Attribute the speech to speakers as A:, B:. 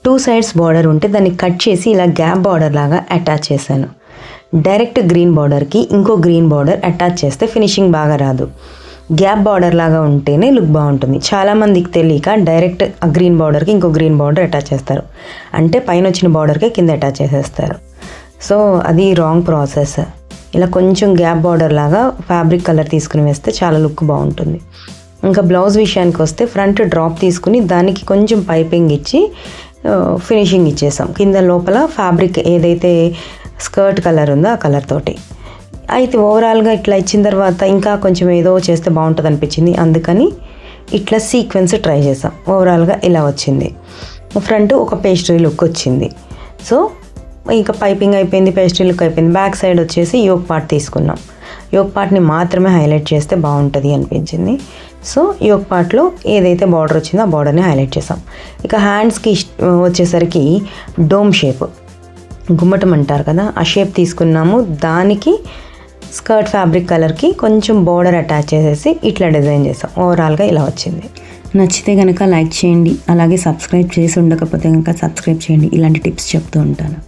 A: 2 sides border ఉంటే దాన్ని cut చేసి ఇలా గ్యాప్ బార్డర్ లాగా అటాచ్ చేశాను. డైరెక్ట్ గ్రీన్ బార్డర్కి ఇంకో గ్రీన్ బార్డర్ అటాచ్ చేస్తే ఫినిషింగ్ బాగా రాదు. గ్యాప్ బార్డర్ లాగా ఉంటేనే లుక్ బాగుంటుంది. చాలామందికి తెలియక డైరెక్ట్ ఆ గ్రీన్ బార్డర్కి ఇంకో గ్రీన్ బార్డర్ అటాచ్ చేస్తారు. అంటే పైన వచ్చిన బార్డర్కే కింద అటాచ్ చేసేస్తారు. సో అది రాంగ్ ప్రాసెస్. ఇలా కొంచెం గ్యాప్ బార్డర్ లాగా ఫ్యాబ్రిక్ కలర్ తీసుకుని వేస్తే చాలా లుక్ బాగుంటుంది. ఇంకా బ్లౌజ్ విషయానికి వస్తే ఫ్రంట్ డ్రాప్ తీసుకుని దానికి కొంచెం పైపింగ్ ఇచ్చి ఫినిషింగ్ ఇచ్చేసాం. కింద లోపల ఫ్యాబ్రిక్ ఏదైతే స్కర్ట్ కలర్ ఉందో ఆ కలర్ తోటి. అయితే ఓవరాల్గా ఇట్లా ఇచ్చిన తర్వాత ఇంకా కొంచెం ఏదో చేస్తే బాగుంటుంది అనిపించింది. అందుకని ఇట్లా సీక్వెన్స్ ట్రై చేసాం. ఓవరాల్గా ఇలా వచ్చింది. ఫ్రంట్ ఒక పేస్ట్రీ లుక్ వచ్చింది. సో ఇంకా పైపింగ్ అయిపోయింది, పేస్ట్రీ లుక్ అయిపోయింది. బ్యాక్ సైడ్ వచ్చేసి యోక్ పార్ట్ తీసుకున్నాం. యోక్ పార్ట్ని మాత్రమే హైలైట్ చేస్తే బాగుంటుంది అనిపించింది. సో యోక్ పార్ట్లో ఏదైతే బార్డర్ వచ్చిందో ఆ బార్డర్ని హైలైట్ చేసాం. ఇక హ్యాండ్స్కి వచ్చేసరికి డోమ్ షేప్, గుమ్మటం అంటారు కదా, ఆ షేప్ తీసుకున్నాము. దానికి స్కర్ట్ ఫ్యాబ్రిక్ కలర్కి కొంచెం బార్డర్ అటాచ్ చేసేసి ఇట్లా డిజైన్ చేసాం. ఓవరాల్గా ఇలా వచ్చింది. నచ్చితే కనుక లైక్ చేయండి. అలాగే సబ్స్క్రైబ్ చేసి ఉండకపోతే కనుక సబ్స్క్రైబ్ చేయండి. ఇలాంటి టిప్స్ చెప్తూ ఉంటాను.